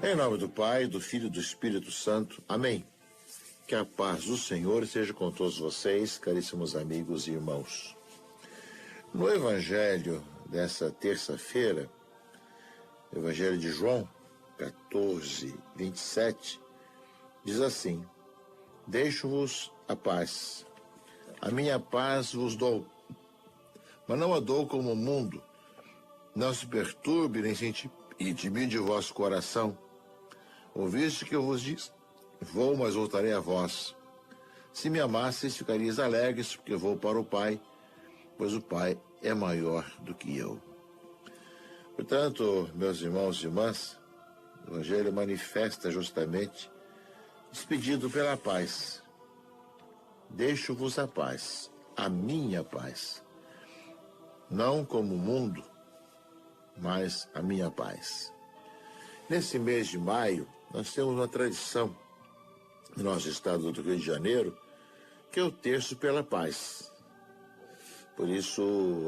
Em nome do Pai, do Filho e do Espírito Santo. Amém. Que a paz do Senhor esteja com todos vocês, caríssimos amigos e irmãos. No Evangelho dessa terça-feira, Evangelho de João 14, 27, diz assim: Deixo-vos a paz, a minha paz vos dou, mas não a dou como o mundo. Não se perturbe nem se intimide o vosso coração. Ouviste que eu vos disse: vou, mas voltarei a vós. Se me amasseis, ficarias alegres, porque vou para o Pai, pois o Pai é maior do que eu. Portanto, meus irmãos e irmãs, o Evangelho manifesta justamente esse pedido pela paz. Deixo-vos a paz, a minha paz. Não como o mundo, mas a minha paz. Nesse mês de maio, nós temos uma tradição no nosso estado do Rio de Janeiro, que é o Terço pela Paz. Por isso,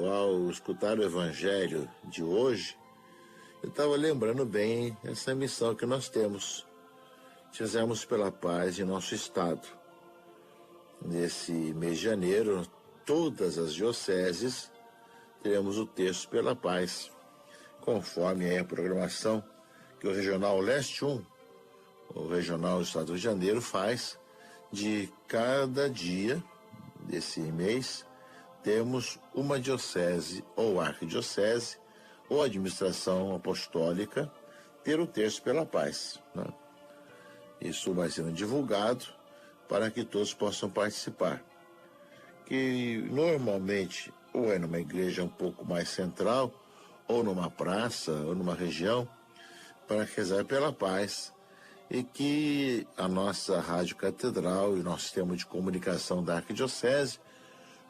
ao escutar o Evangelho de hoje, eu estava lembrando bem essa missão que nós temos. Fizemos pela paz em nosso estado. Nesse mês de janeiro, todas as dioceses teremos o Terço pela Paz, conforme a programação que o Regional Leste 1, o Regional do Estado do Rio de Janeiro, faz. De cada dia desse mês, temos uma diocese ou arquidiocese ou administração apostólica ter o Terço pela Paz, né? Isso vai sendo divulgado para que todos possam participar. Que normalmente ou é numa igreja um pouco mais central, ou numa praça, ou numa região, para rezar pela paz, e que a nossa Rádio Catedral e o nosso sistema de comunicação da Arquidiocese,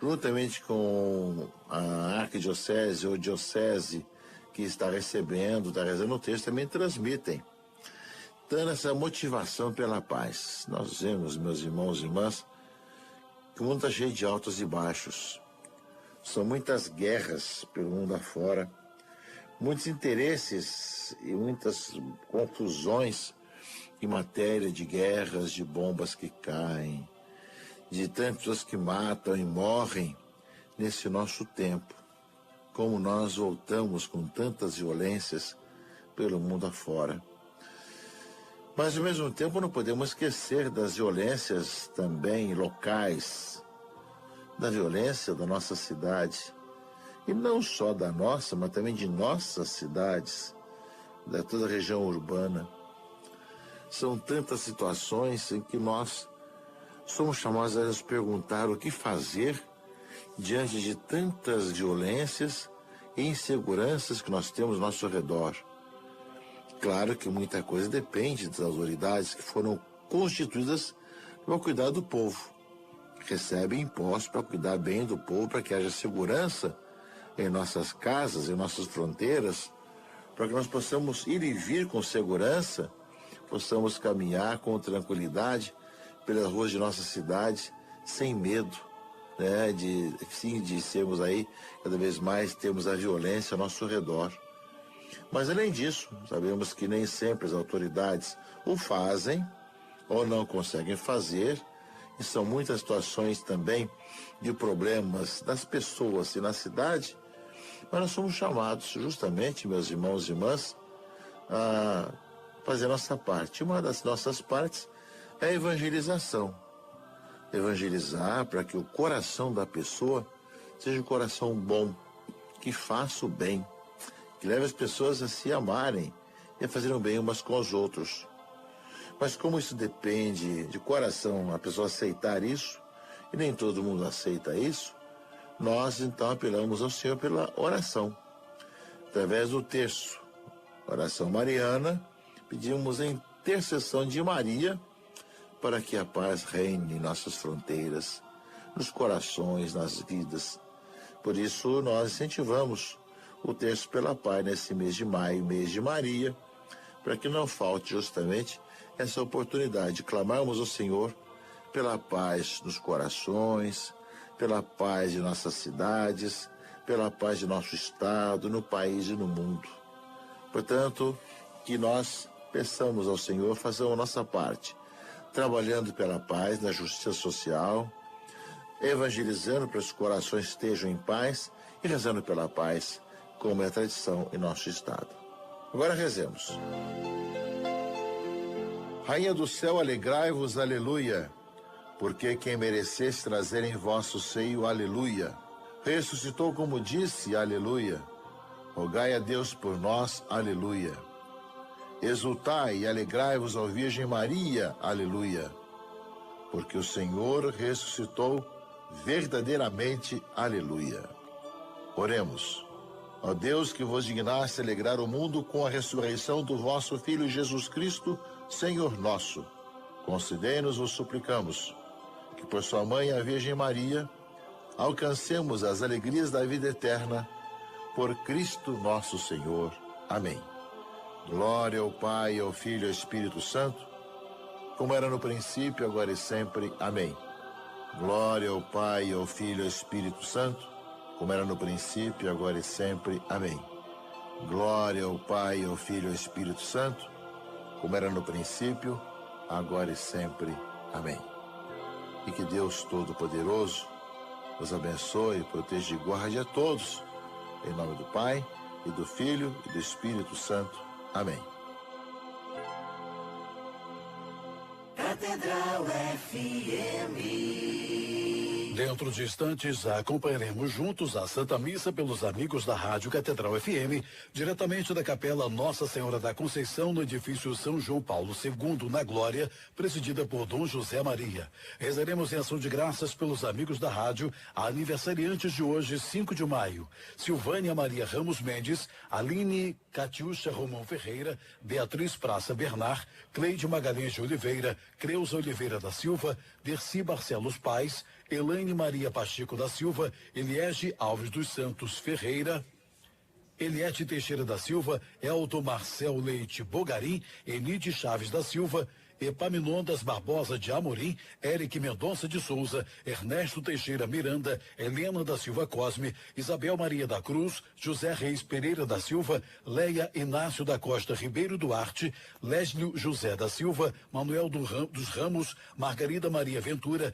juntamente com a Arquidiocese ou Diocese que está recebendo, está rezando o texto, também transmitem, dando essa motivação pela paz. Nós vemos, meus irmãos e irmãs, que o mundo está cheio de altos e baixos. São muitas guerras pelo mundo afora, muitos interesses e muitas confusões em matéria de guerras, de bombas que caem, de tantas pessoas que matam e morrem nesse nosso tempo. Como nós voltamos com tantas violências pelo mundo afora. Mas, ao mesmo tempo, não podemos esquecer das violências também locais, da violência da nossa cidade. E não só da nossa, mas também de nossas cidades, da toda a região urbana. São tantas situações em que nós somos chamados a nos perguntar o que fazer diante de tantas violências e inseguranças que nós temos ao nosso redor. Claro que muita coisa depende das autoridades que foram constituídas para cuidar do povo. Recebem impostos para cuidar bem do povo, para que haja segurança em nossas casas, em nossas fronteiras, para que nós possamos ir e vir com segurança, possamos caminhar com tranquilidade pelas ruas de nossa cidade, sem medo, né, de sermos aí, cada vez mais, temos a violência ao nosso redor. Mas, além disso, sabemos que nem sempre as autoridades o fazem ou não conseguem fazer, e são muitas situações também de problemas das pessoas e na cidade, mas nós somos chamados justamente, meus irmãos e irmãs, a fazer a nossa parte. Uma das nossas partes é a evangelização. Evangelizar para que o coração da pessoa seja um coração bom, que faça o bem, que leve as pessoas a se amarem e a fazerem o bem umas com os outros. Mas como isso depende de coração, a pessoa aceitar isso, e nem todo mundo aceita isso, nós então apelamos ao Senhor pela oração. Através do terço, oração mariana, pedimos a intercessão de Maria para que a paz reine em nossas fronteiras, nos corações, nas vidas. Por isso nós incentivamos o Terço pela Paz nesse mês de maio, mês de Maria, para que não falte justamente essa oportunidade de clamarmos ao Senhor pela paz nos corações, pela paz de nossas cidades, pela paz de nosso estado, no país e no mundo. Portanto, que nós peçamos ao Senhor fazer a nossa parte, trabalhando pela paz, na justiça social, evangelizando para que os corações estejam em paz e rezando pela paz, como é a tradição em nosso Estado. Agora rezemos. Rainha do céu, alegrai-vos, aleluia, porque quem merecesse trazer em vosso seio, aleluia, ressuscitou como disse, aleluia. Rogai a Deus por nós, aleluia. Exultai e alegrai-vos ao Virgem Maria, aleluia, porque o Senhor ressuscitou verdadeiramente, aleluia. Oremos. Ó Deus, que vos dignaste alegrar o mundo com a ressurreição do vosso Filho Jesus Cristo, Senhor nosso, concedei-nos, vos suplicamos, que por sua mãe, a Virgem Maria, alcancemos as alegrias da vida eterna, por Cristo nosso Senhor. Amém. Glória ao Pai, ao Filho e ao Espírito Santo, como era no princípio, agora e sempre. Amém. Glória ao Pai, ao Filho e ao Espírito Santo, como era no princípio, agora e sempre. Amém. Glória ao Pai, ao Filho e ao Espírito Santo, como era no princípio, agora e sempre. Amém. E que Deus Todo-Poderoso os abençoe, proteja e guarde a todos. Em nome do Pai, e do Filho, e do Espírito Santo. Amém. Catedral FM. Dentro de instantes, acompanharemos juntos a Santa Missa pelos amigos da Rádio Catedral FM, diretamente da Capela Nossa Senhora da Conceição, no edifício São João Paulo II, na Glória, presidida por Dom José Maria. Rezaremos em ação de graças pelos amigos da rádio, aniversariantes de hoje, 5 de maio. Silvânia Maria Ramos Mendes, Aline Catiúcha Romão Ferreira, Beatriz Praça Bernard, Cleide Magalhães de Oliveira, Creuza Oliveira da Silva, Dercy Barcelos Pais, Elaine Maria Pacheco da Silva, Eliege Alves dos Santos Ferreira, Eliete Teixeira da Silva, Elton Marcel Leite Bogarim, Enide Chaves da Silva, Epaminondas Barbosa de Amorim, Eric Mendonça de Souza, Ernesto Teixeira Miranda, Helena da Silva Cosme, Isabel Maria da Cruz, José Reis Pereira da Silva, Leia Inácio da Costa Ribeiro Duarte, Léslio José da Silva, Manuel dos Ramos, Margarida Maria Ventura,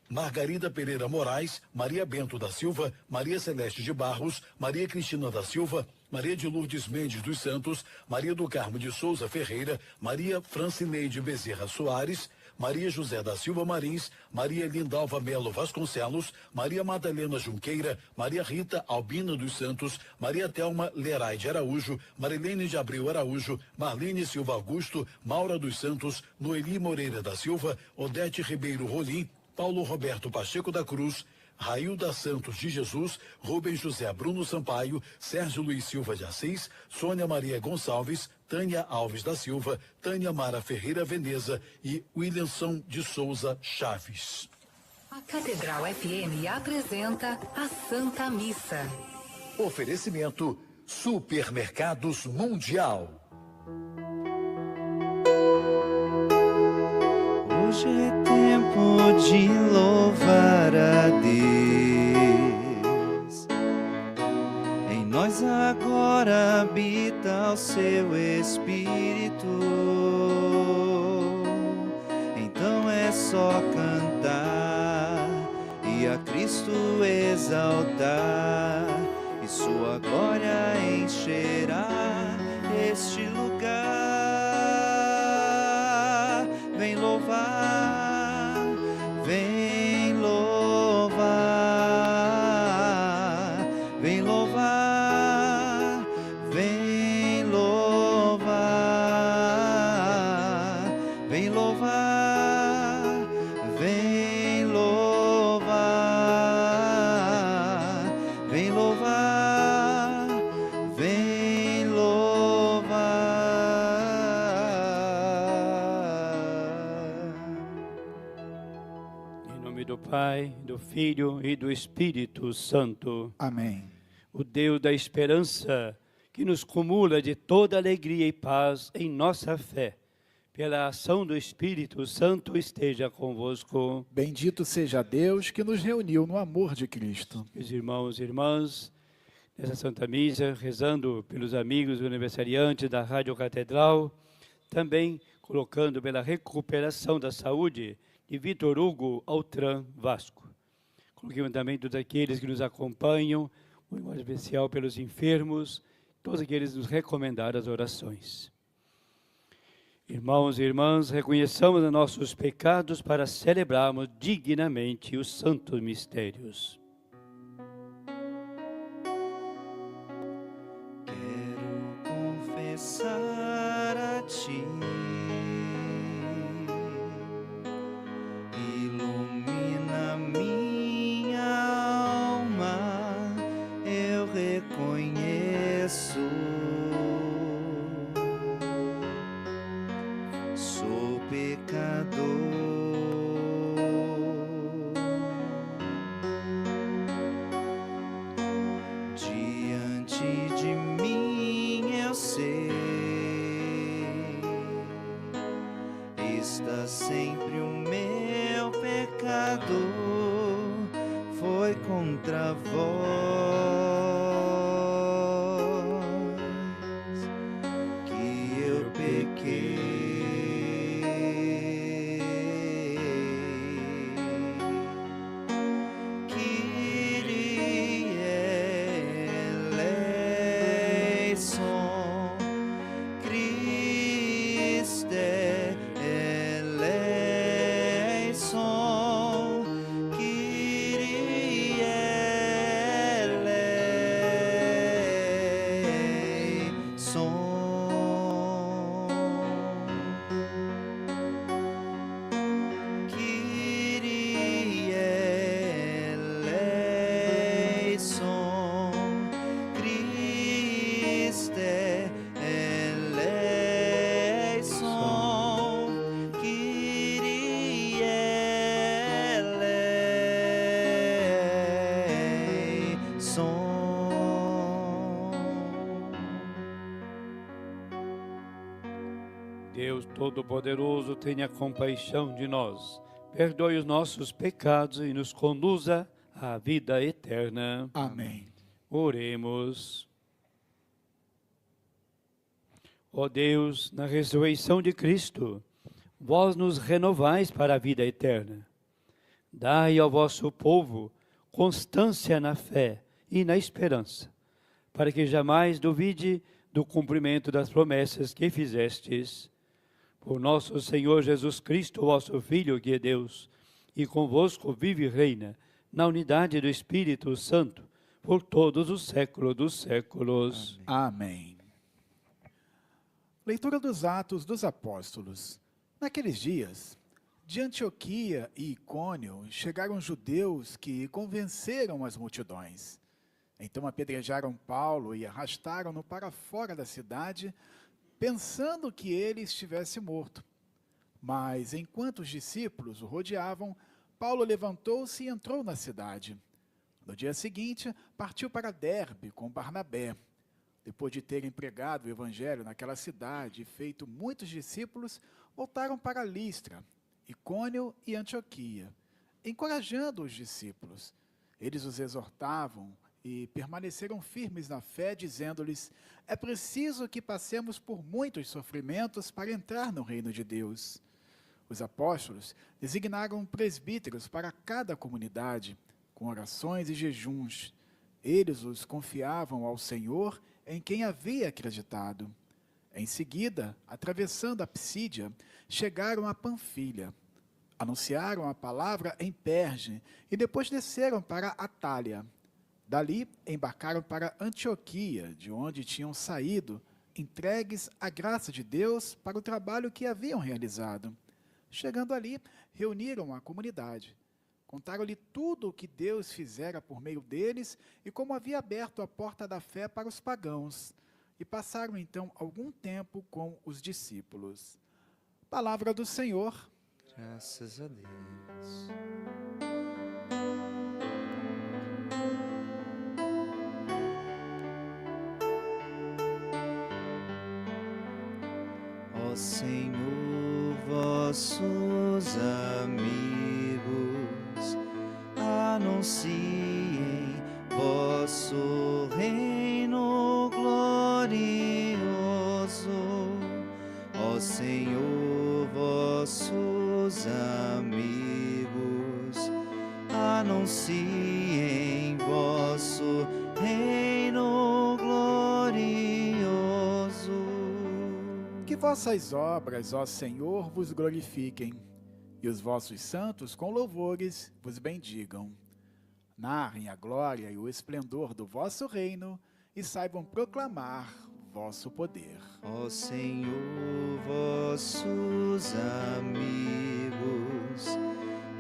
Margarida Pereira Moraes, Maria Bento da Silva, Maria Celeste de Barros, Maria Cristina da Silva, Maria de Lourdes Mendes dos Santos, Maria do Carmo de Souza Ferreira, Maria Francineide Bezerra Soares, Maria José da Silva Marins, Maria Lindalva Melo Vasconcelos, Maria Madalena Junqueira, Maria Rita Albina dos Santos, Maria Thelma Leraide Araújo, Marilene de Abreu Araújo, Marlene Silva Augusto, Maura dos Santos, Noeli Moreira da Silva, Odete Ribeiro Rolim, Paulo Roberto Pacheco da Cruz, Railda Santos de Jesus, Rubens José Bruno Sampaio, Sérgio Luiz Silva de Assis, Sônia Maria Gonçalves, Tânia Alves da Silva, Tânia Mara Ferreira Veneza e Williamson de Souza Chaves. A Catedral FM apresenta a Santa Missa. Oferecimento Supermercados Mundial. Hoje é tempo de louvar a Deus. Em nós agora habita o seu Espírito. Então é só cantar e a Cristo exaltar, e sua glória encherá este lugar. Vem louvar, vem louvar, vem louvar, vem louvar, vem louvar, vem louvar, vem louvar, vem louvar. Em nome do Pai, do Filho e do Espírito Santo. Amém. O Deus da esperança, que nos cumula de toda alegria e paz em nossa fé, pela ação do Espírito Santo, esteja convosco. Bendito seja Deus que nos reuniu no amor de Cristo. Meus irmãos e irmãs, nessa Santa Missa, rezando pelos amigos aniversariantes da Rádio Catedral, Também colocando pela recuperação da saúde de Vitor Hugo Altran Vasco. Coloquemos também todos aqueles que nos acompanham, muito mais especial pelos enfermos, todos aqueles que nos recomendaram as orações. Irmãos e irmãs, reconheçamos os nossos pecados para celebrarmos dignamente os santos mistérios. Quero confessar a ti, ilumina minha alma, eu reconheço. Sou pecador, diante de mim eu sei, está sempre o meu pecado, foi contra vós que eu pequei. Deus Todo-Poderoso, tenha compaixão de nós, perdoe os nossos pecados e nos conduza à vida eterna. Amém. Oremos. Ó Deus, na ressurreição de Cristo, vós nos renovais para a vida eterna. Dai ao vosso povo constância na fé e na esperança, para que jamais duvide do cumprimento das promessas que fizestes. Por nosso Senhor Jesus Cristo, vosso Filho, que é Deus, e convosco vive e reina, na unidade do Espírito Santo, por todos os séculos dos séculos. Amém. Leitura dos Atos dos Apóstolos. Naqueles dias, de Antioquia e Icônio, chegaram judeus que convenceram as multidões. Então apedrejaram Paulo e arrastaram-no para fora da cidade, pensando que ele estivesse morto. Mas, enquanto os discípulos o rodeavam, Paulo levantou-se e entrou na cidade. No dia seguinte, partiu para Derbe com Barnabé. Depois de terem pregado o evangelho naquela cidade e feito muitos discípulos, voltaram para Listra, Icônio e Antioquia, encorajando os discípulos. Eles os exortavam e permaneceram firmes na fé, dizendo-lhes: é preciso que passemos por muitos sofrimentos para entrar no reino de Deus. Os apóstolos designaram presbíteros para cada comunidade, com orações e jejuns. Eles os confiavam ao Senhor, em quem havia acreditado. Em seguida, atravessando a Psídia, chegaram a Panfilha. Anunciaram a palavra em Perge e depois desceram para Atália. Dali, embarcaram para Antioquia, de onde tinham saído, entregues à graça de Deus para o trabalho que haviam realizado. Chegando ali, reuniram a comunidade. Contaram-lhe tudo o que Deus fizera por meio deles e como havia aberto a porta da fé para os pagãos. E passaram então algum tempo com os discípulos. Palavra do Senhor. Graças a Deus. Ó Senhor, vossos amigos anunciem vosso reino glorioso. Ó Senhor, vossos amigos anunciem vosso reino glorioso. Que vossas obras, ó Senhor, vos glorifiquem, e os vossos santos com louvores vos bendigam. Narrem a glória e o esplendor do vosso reino e saibam proclamar vosso poder. Ó Senhor, vossos amigos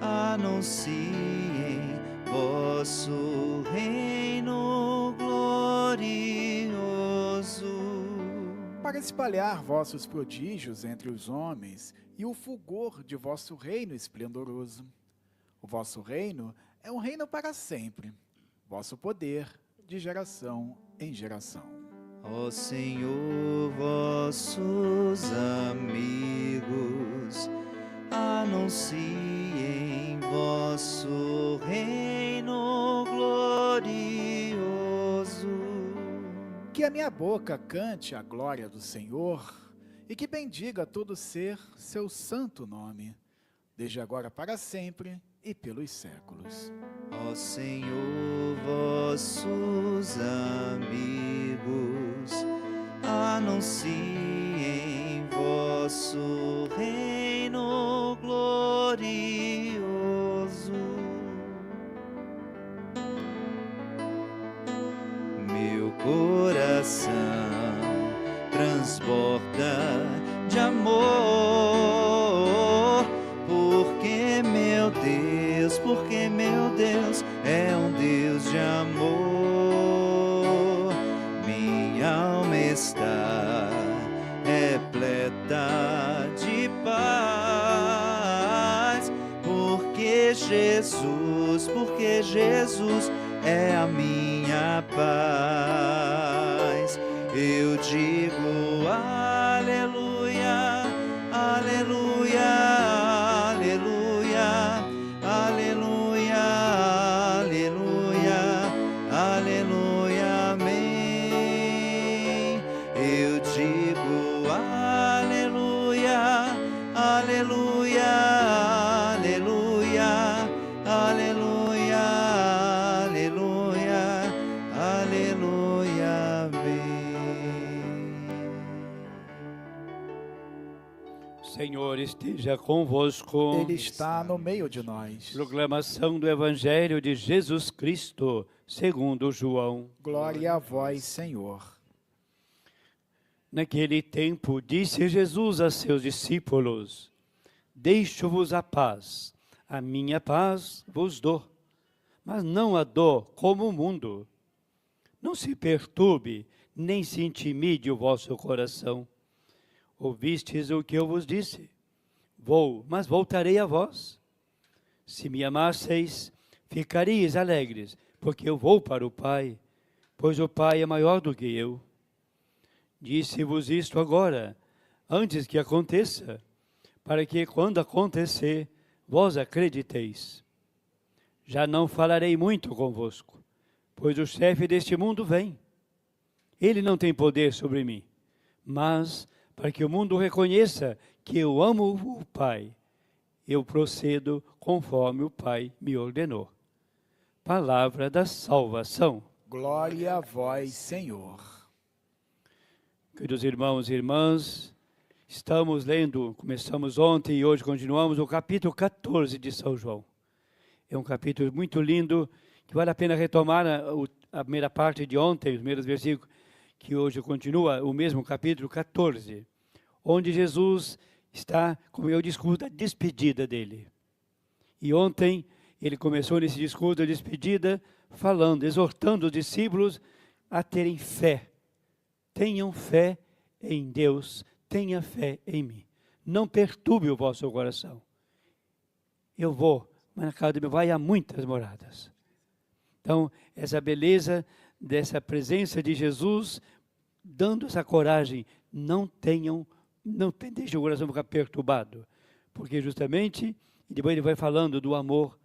anunciem vosso reino glorioso. Para espalhar vossos prodígios entre os homens e o fulgor de vosso reino esplendoroso. O vosso reino é um reino para sempre, vosso poder de geração em geração. Ó Senhor, vossos amigos anunciem vosso reino glorioso. Que a minha boca cante a glória do Senhor e que bendiga todo ser seu santo nome, desde agora para sempre e pelos séculos. Ó Senhor, vossos amigos anunciem vosso reino glorioso. Meu coração transborda de amor, porque meu Deus é um Deus de amor. Minha alma está repleta de paz, porque Jesus é a minha paz. Eu digo aleluia, aleluia, aleluia, aleluia, aleluia, aleluia, amém. Eu digo aleluia, aleluia, aleluia, aleluia, aleluia, aleluia, amém. Senhor esteja convosco. Ele está no meio de nós. Proclamação do Evangelho de Jesus Cristo, segundo João. Glória a vós, Senhor. Naquele tempo, disse Jesus a seus discípulos: Deixo-vos a paz vos dou, mas não a dou como o mundo. Não se perturbe, nem se intimide o vosso coração. Ouvistes o que eu vos disse? Vou, mas voltarei a vós. Se me amasseis, ficaríeis alegres, porque eu vou para o Pai, pois o Pai é maior do que eu. Disse-vos isto agora, antes que aconteça, para que, quando acontecer, vós acrediteis. Já não falarei muito convosco, pois o chefe deste mundo vem. Ele não tem poder sobre mim, mas, para que o mundo reconheça que eu amo o Pai, eu procedo conforme o Pai me ordenou. Palavra da salvação. Glória a vós, Senhor. Queridos irmãos e irmãs, começamos ontem e hoje continuamos o capítulo 14 de São João. É um capítulo muito lindo, que vale a pena retomar a primeira parte de ontem, os primeiros versículos, que hoje continua o mesmo capítulo 14, onde Jesus está com o discurso da despedida dele. E ontem ele começou nesse discurso da despedida falando, exortando os discípulos a terem fé. Tenham fé em Deus, tenha fé em mim. Não perturbe o vosso coração. Eu vou, mas na casa do meu pai há muitas moradas. Então, essa beleza dessa presença de Jesus, dando essa coragem, não deixem o coração ficar perturbado, porque justamente, e depois ele vai falando do amor,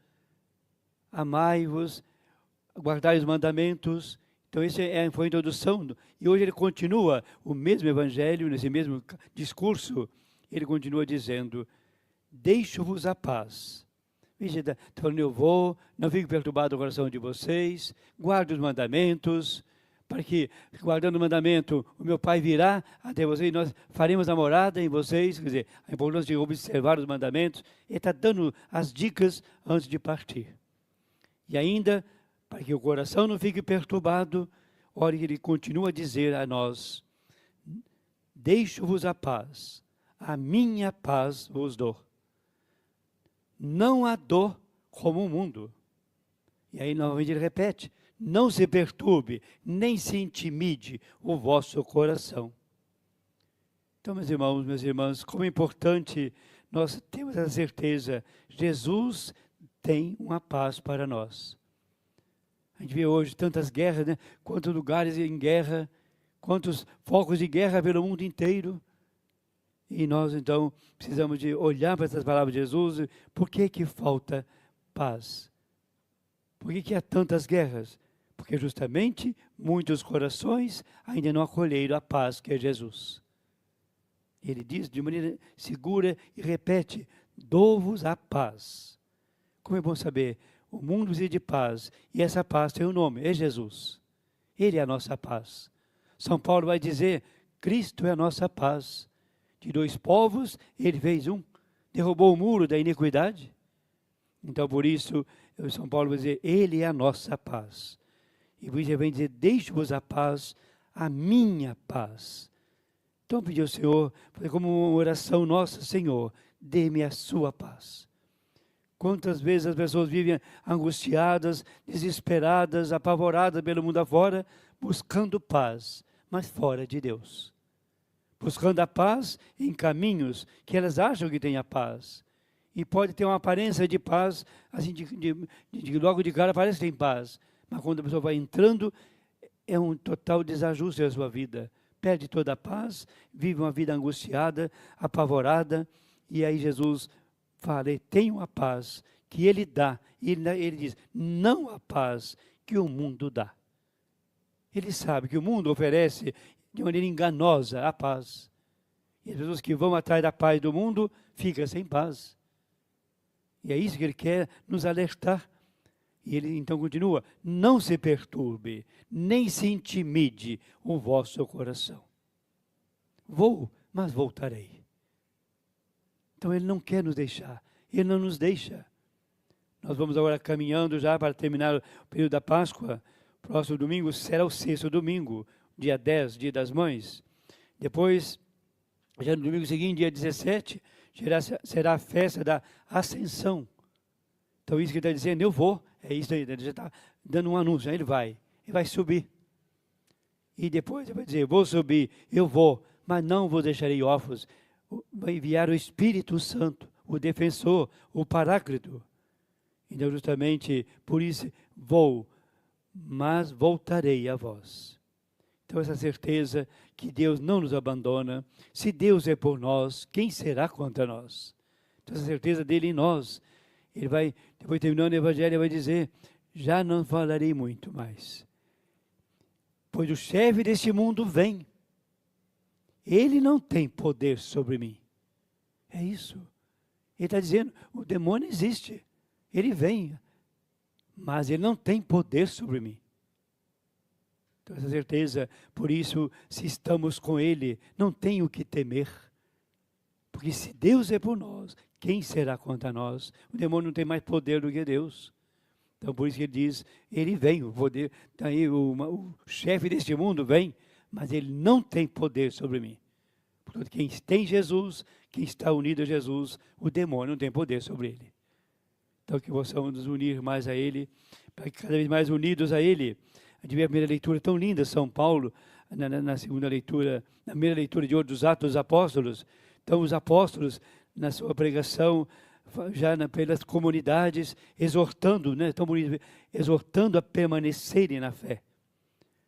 amai-vos, guardai os mandamentos. Então essa foi a introdução, e hoje ele continua o mesmo evangelho, nesse mesmo discurso, ele continua dizendo, deixo-vos a paz. Veja, está falando, eu vou, não fico perturbado o coração de vocês, guardo os mandamentos, para que, guardando o mandamento, o meu Pai virá até vocês e nós faremos a morada em vocês. Quer dizer, a importância de observar os mandamentos. Ele está dando as dicas antes de partir. E ainda, para que o coração não fique perturbado, olha que ele continua a dizer a nós, deixo-vos a paz, a minha paz vos dou. Não há dor como o mundo. E aí novamente ele repete, não se perturbe, nem se intimide o vosso coração. Então, meus irmãos, minhas irmãs, como é importante nós termos a certeza, Jesus tem uma paz para nós. A gente vê hoje tantas guerras, né? Quantos lugares em guerra, quantos focos de guerra pelo mundo inteiro. E nós, então, precisamos de olhar para essas palavras de Jesus. Por que que falta paz? Por que que há tantas guerras? Porque justamente muitos corações ainda não acolheram a paz que é Jesus. Ele diz de maneira segura e repete, dou-vos a paz. Como é bom saber, o mundo precisa de paz, e essa paz tem um nome, é Jesus. Ele é a nossa paz. São Paulo vai dizer, Cristo é a nossa paz. De dois povos, ele fez um, derrubou o muro da iniquidade. Então, por isso, São Paulo vai dizer, ele é a nossa paz. E por isso ele vem dizer, deixo-vos a paz, a minha paz. Então, pedir ao Senhor, como uma oração nossa, Senhor, dê-me a sua paz. Quantas vezes as pessoas vivem angustiadas, desesperadas, apavoradas pelo mundo afora, buscando paz, mas fora de Deus. Buscando a paz em caminhos que elas acham que têm a paz. E pode ter uma aparência de paz, assim, logo de cara parece que tem paz. Mas quando a pessoa vai entrando, é um total desajuste na sua vida. Perde toda a paz, vive uma vida angustiada, apavorada. E aí Jesus fala, tenho a paz que Ele dá. E ele diz, não a paz que o mundo dá. Ele sabe que o mundo oferece de maneira enganosa a paz. E as pessoas que vão atrás da paz do mundo ficam sem paz. E é isso que ele quer nos alertar. E ele então continua, não se perturbe, nem se intimide o vosso coração. Vou, mas voltarei. Então ele não quer nos deixar, ele não nos deixa. Nós vamos agora caminhando já para terminar o período da Páscoa. Próximo domingo será o 6º domingo, dia 10, dia das mães. Depois, já no domingo seguinte, dia 17, será a festa da Ascensão. Então isso que ele está dizendo, eu vou, é isso aí, ele já está dando um anúncio, aí ele vai subir. E depois ele vai dizer, vou subir, eu vou, mas não vos deixarei órfãos. Vai enviar o Espírito Santo, o defensor, o Paráclito. Então justamente por isso vou, mas voltarei a vós. Então essa certeza que Deus não nos abandona, se Deus é por nós, quem será contra nós? Então essa certeza dele em nós, ele vai, depois terminando o Evangelho, ele vai dizer, já não falarei muito mais, pois o chefe deste mundo vem, ele não tem poder sobre mim. É isso. Ele está dizendo, o demônio existe, ele vem, mas ele não tem poder sobre mim. Então essa certeza, por isso, se estamos com ele, não tem o que temer. Porque se Deus é por nós, quem será contra nós? O demônio não tem mais poder do que Deus. Então por isso que ele diz, ele vem, o poder, daí o chefe deste mundo vem, mas ele não tem poder sobre mim. Portanto, quem tem Jesus, quem está unido a Jesus, o demônio não tem poder sobre ele. Então que possamos nos unir mais a ele, para que cada vez mais unidos a ele. A gente vê a primeira leitura tão linda, São Paulo, na segunda leitura, na primeira leitura de hoje dos Atos dos Apóstolos. Então os apóstolos, na sua pregação, já pelas comunidades, exortando, né, tão bonito, exortando a permanecerem na fé.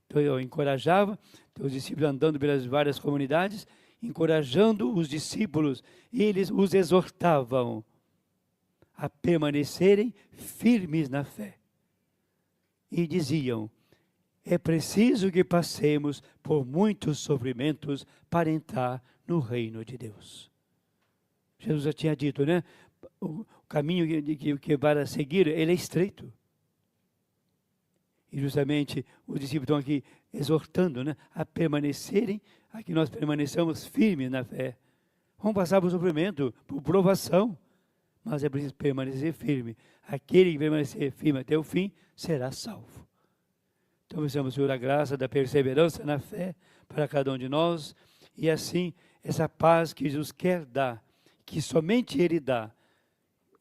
Então eu encorajava os discípulos andando pelas várias comunidades, encorajando os discípulos, eles os exortavam a permanecerem firmes na fé. E diziam, é preciso que passemos por muitos sofrimentos para entrar no reino de Deus. Jesus já tinha dito, né? O caminho que para seguir, ele é estreito. E justamente os discípulos estão aqui exortando, né, a permanecerem, a que nós permaneçamos firmes na fé. Vamos passar por sofrimento, por provação, mas é preciso permanecer firme. Aquele que permanecer firme até o fim será salvo. Então, precisamos, Senhor, a graça da perseverança na fé para cada um de nós, e assim, essa paz que Jesus quer dar, que somente Ele dá,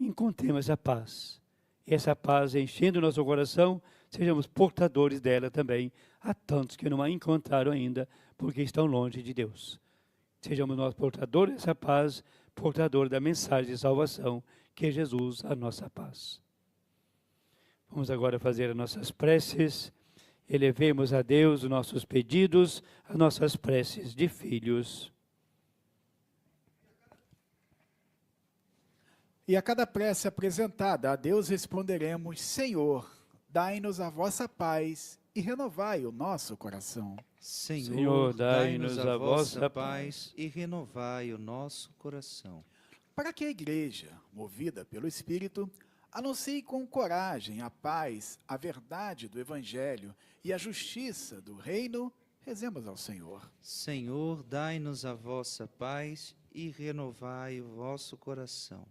encontremos essa paz. E essa paz enchendo o nosso coração, sejamos portadores dela também a tantos que não a encontraram ainda, porque estão longe de Deus. Sejamos nós portadores dessa paz, portadores da mensagem de salvação, que é Jesus, a nossa paz. Vamos agora fazer as nossas preces. Elevemos a Deus os nossos pedidos, as nossas preces de filhos. E a cada prece apresentada a Deus responderemos: Senhor, dai-nos a vossa paz e renovai o nosso coração. Senhor, dai-nos a vossa paz e renovai o nosso coração. Para que a Igreja, movida pelo Espírito, anuncie com coragem a paz, a verdade do Evangelho e a justiça do Reino, rezemos ao Senhor. Senhor, dai-nos a vossa paz e renovai o vosso coração.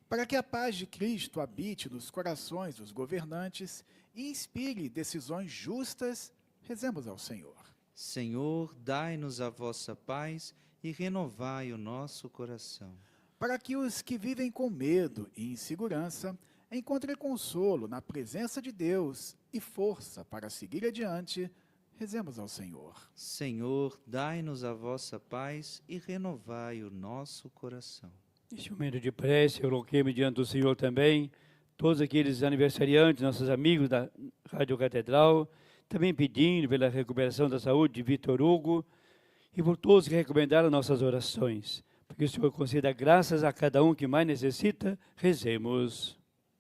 Para que a paz de Cristo habite nos corações dos governantes e inspire decisões justas, rezemos ao Senhor. Senhor, dai-nos a vossa paz e renovai o nosso coração. Para que os que vivem com medo e insegurança encontrem consolo na presença de Deus e força para seguir adiante, rezemos ao Senhor. Senhor, dai-nos a vossa paz e renovai o nosso coração. Neste momento de prece, eu coloquei-me diante do Senhor também, todos aqueles aniversariantes, nossos amigos da Rádio Catedral, também pedindo pela recuperação da saúde de Vitor Hugo e por todos que recomendaram nossas orações. Porque o Senhor conceda graças a cada um que mais necessita, rezemos.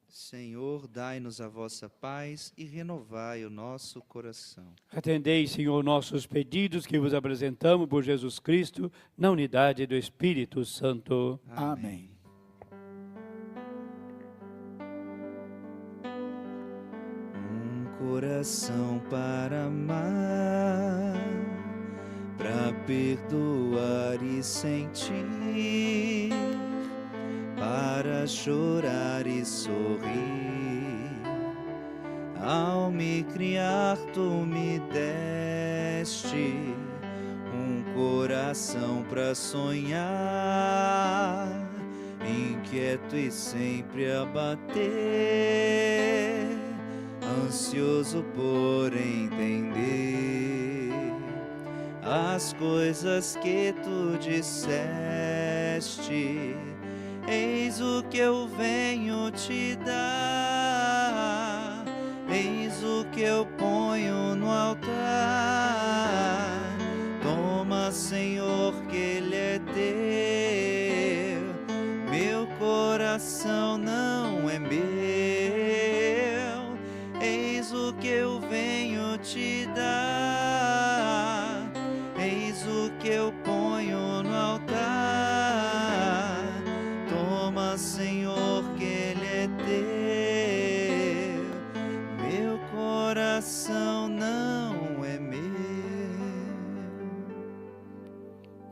Senhor, dai-nos a vossa paz e renovai o nosso coração. Atendei, Senhor, nossos pedidos que vos apresentamos por Jesus Cristo, na unidade do Espírito Santo. Amém. Um coração para amar, para perdoar e sentir, para chorar e sorrir. Ao me criar, tu me deste um coração para sonhar, inquieto e sempre a bater, ansioso por entender as coisas que tu disseste. Eis o que eu venho te dar, eis o que eu ponho no altar. Toma, Senhor, que ele é teu, meu coração não é meu. Eis o que eu venho te dar, eis o que eu ponho no altar. Senhor, que ele é teu, meu coração não é meu.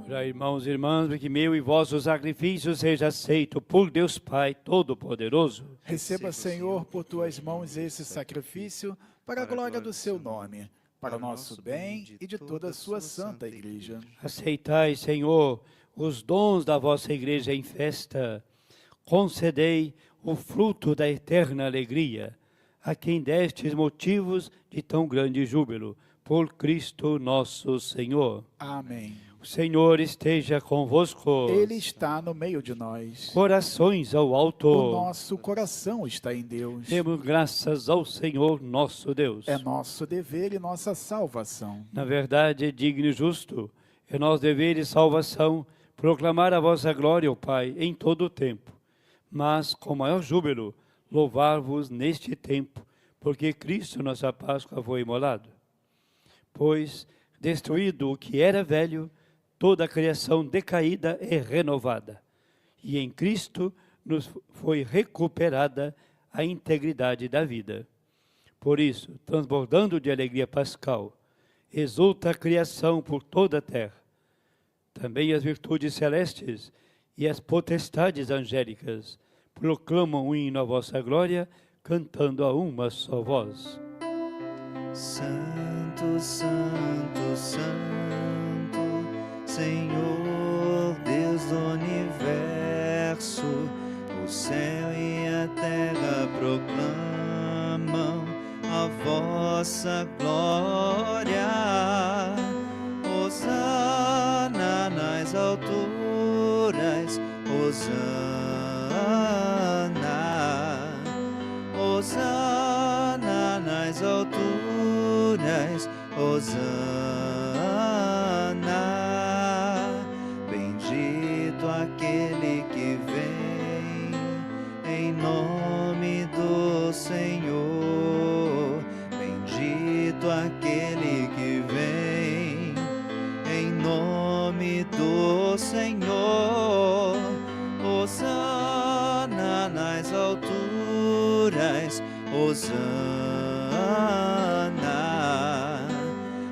Orai, irmãos e irmãs, para que meu e vosso sacrifício seja aceito por Deus Pai Todo-Poderoso. Receba, Senhor, por tuas mãos esse sacrifício, para a glória do seu nome, para o nosso bem e de toda a sua santa Igreja. Aceitai, Senhor, os dons da vossa Igreja em festa. Concedei o fruto da eterna alegria, a quem destes motivos de tão grande júbilo, por Cristo nosso Senhor. Amém. O Senhor esteja convosco. Ele está no meio de nós. Corações ao alto. O nosso coração está em Deus. Demos graças ao Senhor nosso Deus. É nosso dever e nossa salvação. Na verdade, é digno e justo, é nosso dever e salvação, proclamar a vossa glória, ó Pai, em todo o tempo. Mas, com maior júbilo, louvar-vos neste tempo, porque Cristo, nossa Páscoa, foi imolado. Pois, destruído o que era velho, toda a criação decaída é renovada, e em Cristo nos foi recuperada a integridade da vida. Por isso, transbordando de alegria pascal, exulta a criação por toda a terra. Também as virtudes celestes e as potestades angélicas proclamam um hino à vossa glória, cantando a uma só voz. Santo, Santo, Santo, Senhor Deus do universo, o céu e a terra proclamam a vossa glória. Hosana nas alturas, Hosana, Hosana nas alturas, Hosana. Bendito aquele que vem em nome do Senhor. Bendito aquele que vem em nome do Senhor. Hosana nas alturas, Hosana,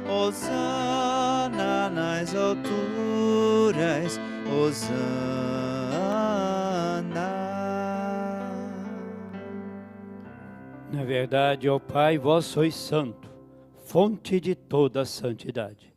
Hosana nas alturas, Hosana. Na verdade, ó Pai, vós sois santo, fonte de toda a santidade.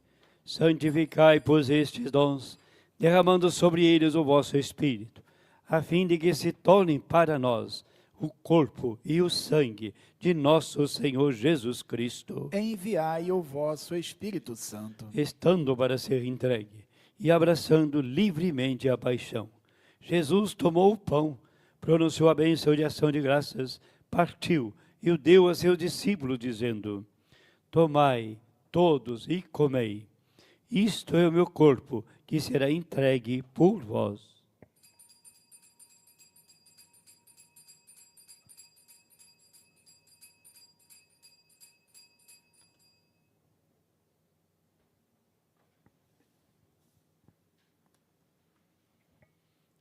Santificai, pois, estes dons, derramando sobre eles o vosso Espírito, a fim de que se tornem para nós o corpo e o sangue de nosso Senhor Jesus Cristo. Enviai o vosso Espírito Santo. Estando para ser entregue e abraçando livremente a paixão, Jesus tomou o pão, pronunciou a bênção de ação de graças, partiu e o deu a seus discípulos, dizendo: tomai todos e comei. Isto é o meu corpo, que será entregue por vós.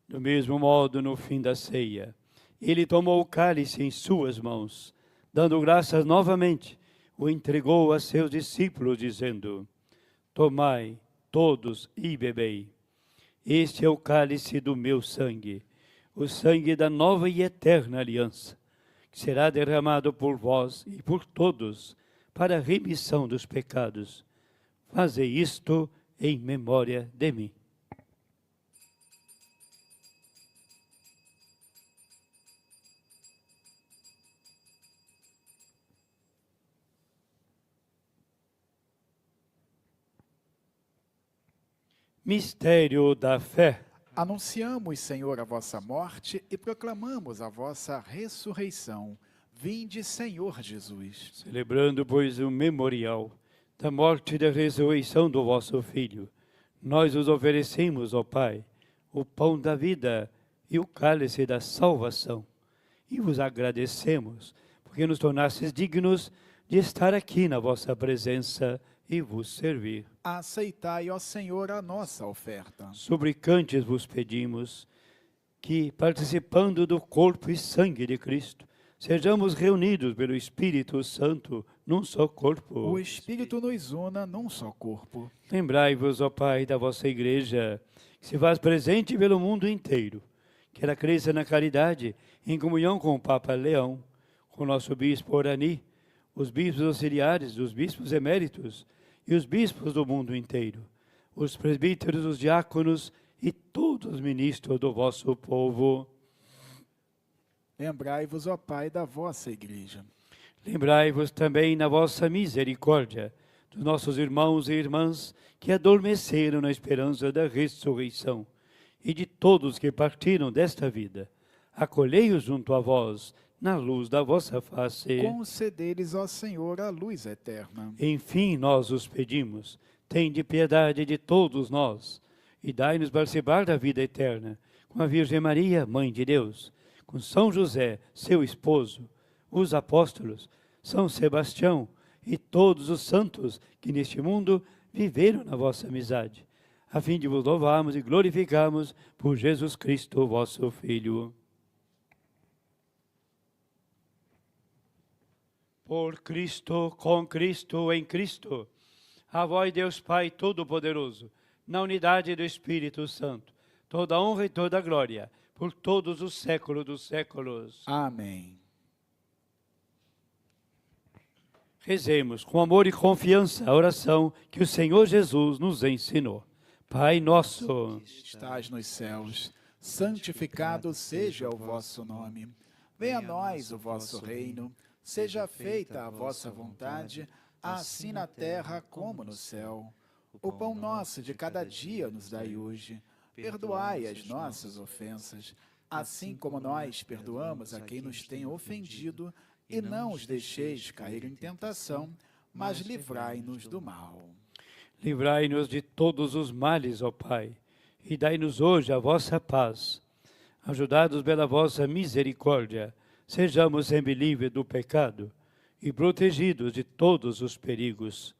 Do mesmo modo, no fim da ceia, ele tomou o cálice em suas mãos, dando graças novamente, o entregou a seus discípulos, dizendo: tomai todos e bebei. Este é o cálice do meu sangue, o sangue da nova e eterna aliança, que será derramado por vós e por todos, para a remissão dos pecados. Fazei isto em memória de mim. Mistério da fé. Anunciamos, Senhor, a vossa morte e proclamamos a vossa ressurreição. Vinde, Senhor Jesus. Celebrando, pois, o memorial da morte e da ressurreição do vosso Filho, nós os oferecemos, ó Pai, o pão da vida e o cálice da salvação. E vos agradecemos, porque nos tornastes dignos de estar aqui na vossa presença e vos servir. Aceitai, ó Senhor, a nossa oferta. Suplicantes vos pedimos que, participando do corpo e sangue de Cristo, sejamos reunidos pelo Espírito Santo num só corpo. O Espírito nos una num só corpo. Lembrai-vos, ó Pai, da vossa Igreja, que se faz presente pelo mundo inteiro, que ela cresça na caridade, em comunhão com o Papa Leão, com o nosso Bispo Orani, os bispos auxiliares, os bispos eméritos e os bispos do mundo inteiro, os presbíteros, os diáconos e todos os ministros do vosso povo. Lembrai-vos, ó Pai, da vossa Igreja. Lembrai-vos também na vossa misericórdia dos nossos irmãos e irmãs que adormeceram na esperança da ressurreição e de todos que partiram desta vida. Acolhei-os junto a vós, na luz da vossa face. Concedei-lhes, ó Senhor, a luz eterna. Enfim, nós os pedimos, tende piedade de todos nós, e dai-nos participar da vida eterna, com a Virgem Maria, Mãe de Deus, com São José, seu esposo, os apóstolos, São Sebastião e todos os santos que neste mundo viveram na vossa amizade. a fim de vos louvarmos e glorificarmos por Jesus Cristo, vosso Filho. Por Cristo, com Cristo, em Cristo, a vós, Deus Pai Todo-Poderoso, na unidade do Espírito Santo, toda honra e toda glória, por todos os séculos dos séculos. Amém. Rezemos com amor e confiança a oração que o Senhor Jesus nos ensinou. Pai nosso, Estás nos céus, santificado seja o vosso nome. Venha a nós o vosso reino. Seja feita a vossa vontade, assim na terra como no céu. O pão nosso de cada dia nos dai hoje. Perdoai as nossas ofensas, assim como nós perdoamos a quem nos tem ofendido, e não os deixeis cair em tentação, mas livrai-nos do mal. livrai-nos de todos os males, ó Pai, e dai-nos hoje a vossa paz. Ajudados pela vossa misericórdia, sejamos sempre livres do pecado e protegidos de todos os perigos,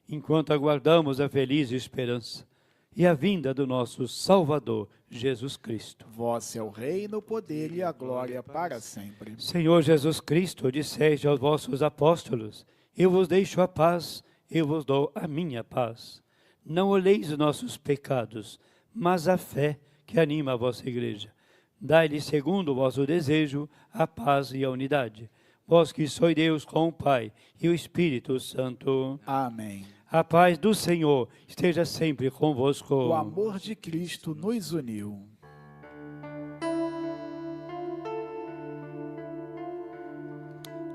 enquanto aguardamos a feliz esperança e a vinda do nosso Salvador, Jesus Cristo. Vosso é o reino, o poder e a glória para sempre. Senhor Jesus Cristo, disseste aos vossos apóstolos: eu vos deixo a paz, eu vos dou a minha paz. Não olheis os nossos pecados, mas a fé que anima a vossa igreja. Dai-lhe, segundo o vosso desejo, a paz e a unidade. Vós que sois Deus com o Pai e o Espírito Santo. Amém. A paz do Senhor esteja sempre convosco. O amor de Cristo nos uniu.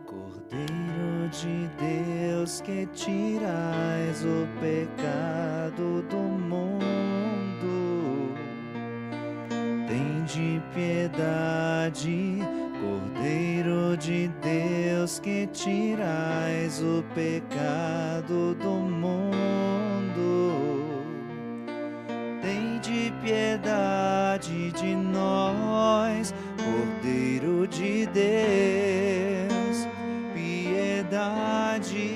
Cordeiro de Deus, que tirais o pecado do mundo, tende piedade. Cordeiro de Deus, que tirais o pecado do mundo, tende piedade de nós. Cordeiro de Deus, piedade,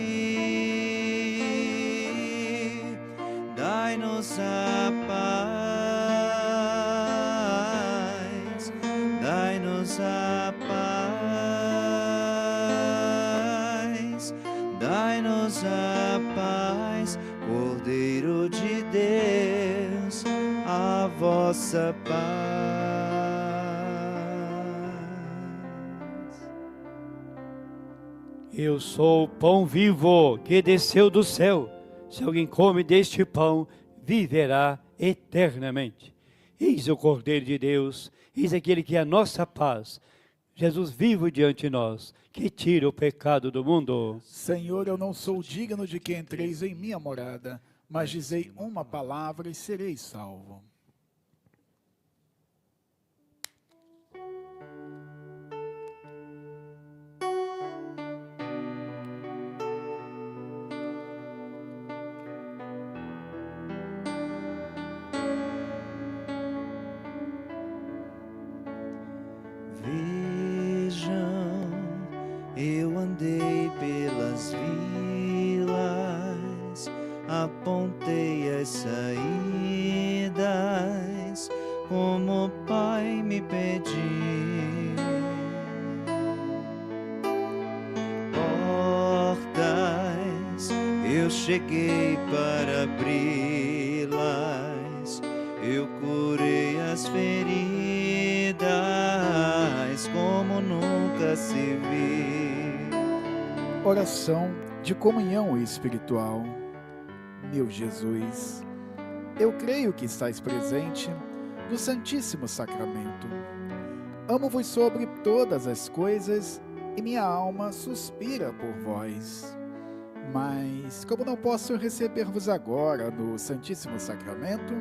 dai-nos a paz, dai-nos a paz, dai-nos a paz. Cordeiro de Deus, a vossa paz. Eu sou o pão vivo que desceu do céu. Se alguém come deste pão, viverá eternamente. Eis o Cordeiro de Deus, eis aquele que é a nossa paz. Jesus vivo diante de nós, que tira o pecado do mundo. Senhor, eu não sou digno de que entreis em minha morada, mas dizei uma palavra e serei salvo. Eu andei pelas vilas, apontei as saídas, como o Pai me pediu. Portas, eu cheguei para abri-las, eu curei as feridas, como nunca se viu. Oração de comunhão espiritual. Meu Jesus, eu creio que estais presente no Santíssimo Sacramento. Amo-vos sobre todas as coisas e minha alma suspira por vós. Mas, como não posso receber-vos agora no Santíssimo Sacramento,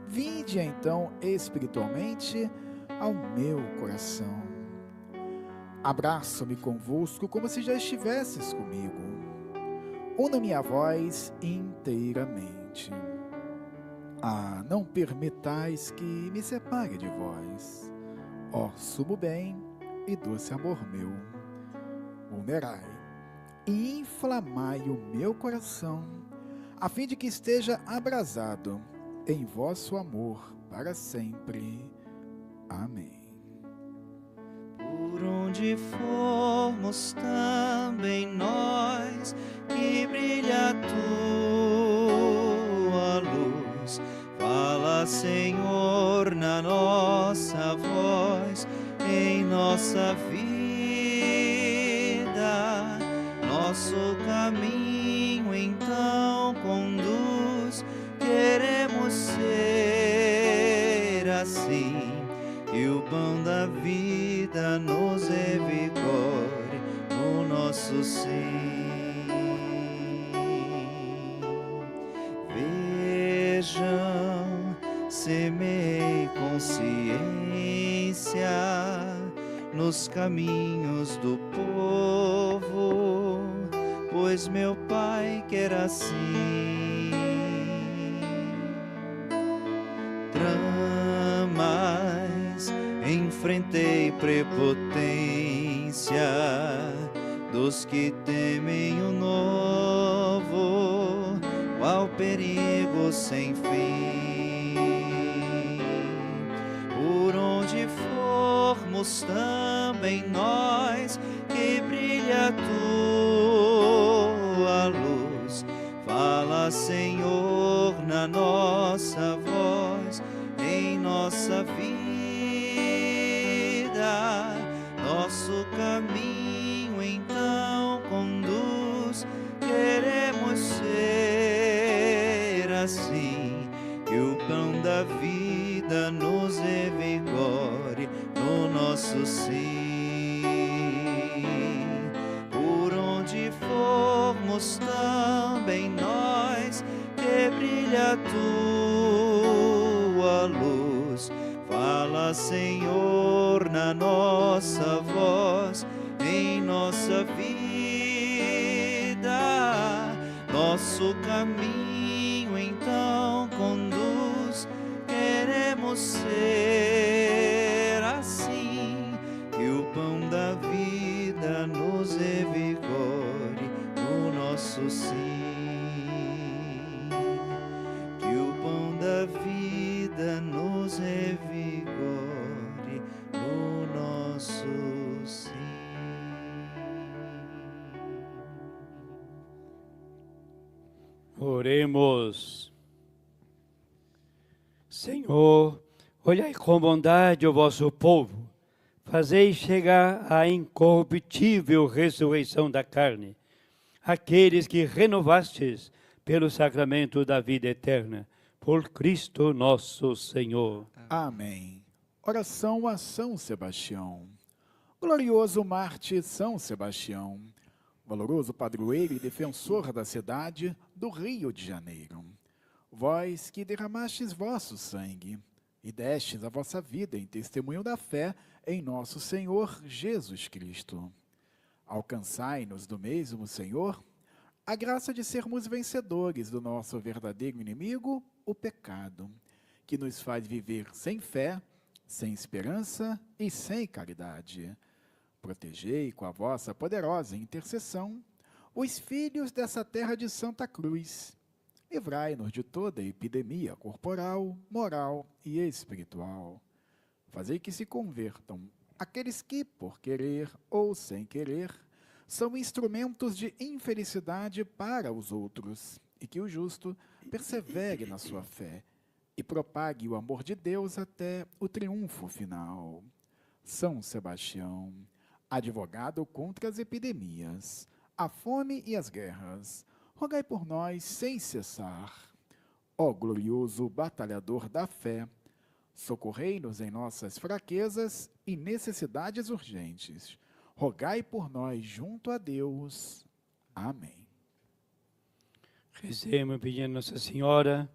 vinde então espiritualmente ao meu coração. Abraço-me convosco como se já estivesses comigo. Una-me a vós inteiramente. Ah, não permitais que me separe de vós. Ó sumo bem e doce amor meu. Vulnerai e inflamai o meu coração, a fim de que esteja abrasado em vosso amor para sempre. Amém. Por onde formos também nós, que brilha a tua luz. Fala, Senhor, na nossa voz, em nossa vida. Nosso caminho então conduz, queremos ser assim, que o pão da vida nos revigore no nosso sim. Vejam, semei consciência nos caminhos do povo, pois meu Pai quer assim. Tramas, enfrentei prepotência dos que temem o novo, qual perigo sem fim. Por onde formos também nós, que brilha a tua luz. Fala, Senhor, na nossa voz, em nossa vida. Nosso caminho então conduz, queremos ser assim, que o pão da vida nos revigore no nosso sim. Por onde formos também nós, que brilha a tua luz. Fala, Senhor, na nossa voz, em nossa vida. Nosso caminho então conduz, queremos ser assim, que o pão da vida nos revigore no nosso sim. Que o pão da vida nos revigore no nosso sim. Oremos. Senhor, olhai com bondade o vosso povo, fazei chegar a incorruptível ressurreição da carne, aqueles que renovastes pelo sacramento da vida eterna, por Cristo nosso Senhor. Amém. Oração a São Sebastião. Glorioso Marte São Sebastião, valoroso padroeiro e defensor da cidade do Rio de Janeiro. Vós que derramastes vosso sangue e destes a vossa vida em testemunho da fé em nosso Senhor Jesus Cristo. Alcançai-nos do mesmo Senhor a graça de sermos vencedores do nosso verdadeiro inimigo, o pecado, que nos faz viver sem fé, sem esperança e sem caridade. Protegei com a vossa poderosa intercessão os filhos dessa terra de Santa Cruz. Livrai-nos de toda epidemia corporal, moral e espiritual. Fazei que se convertam aqueles que, por querer ou sem querer, são instrumentos de infelicidade para os outros, e que o justo persevere na sua fé e propague o amor de Deus até o triunfo final. São Sebastião, advogado contra as epidemias, a fome e as guerras, rogai por nós sem cessar. Ó glorioso batalhador da fé, socorrei-nos em nossas fraquezas e necessidades urgentes. Rogai por nós junto a Deus. Amém. Rezemos pedindo Nossa Senhora,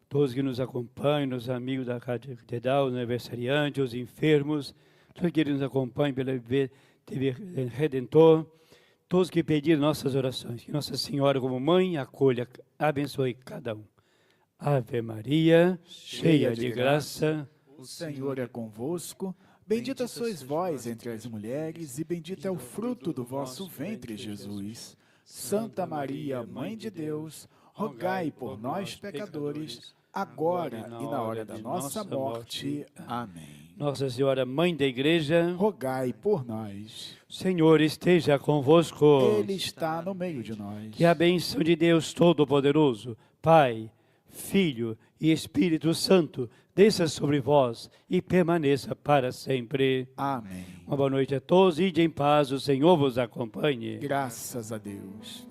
todos que nos acompanham, os amigos da Rádio Catedral, os aniversariantes, os enfermos, todos que nos acompanham pela TV Redentor, todos que pediram nossas orações, que Nossa Senhora, como mãe, acolha, abençoe cada um. Ave Maria, cheia de graça, o Senhor é convosco. Bendita sois vós entre as mulheres, e bendito é o fruto do vosso ventre, Jesus. Santa Maria, Mãe de Deus, rogai por nós, pecadores, agora e na hora da nossa morte. Amém. Nossa Senhora, Mãe da Igreja, Rogai por nós. o Senhor esteja convosco. Ele está no meio de nós. Que a bênção de Deus Todo-Poderoso, Pai, Filho e Espírito Santo, desça sobre vós e permaneça para sempre. Amém. Uma boa noite a todos, ide em paz, o Senhor vos acompanhe. Graças a Deus.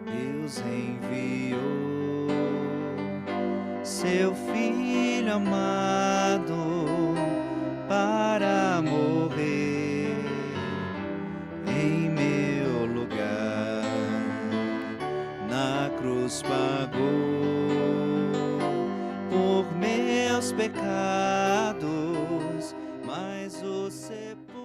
Deus enviou seu Filho amado para morrer em meu lugar. Na cruz pagou por meus pecados, mas o sepulcro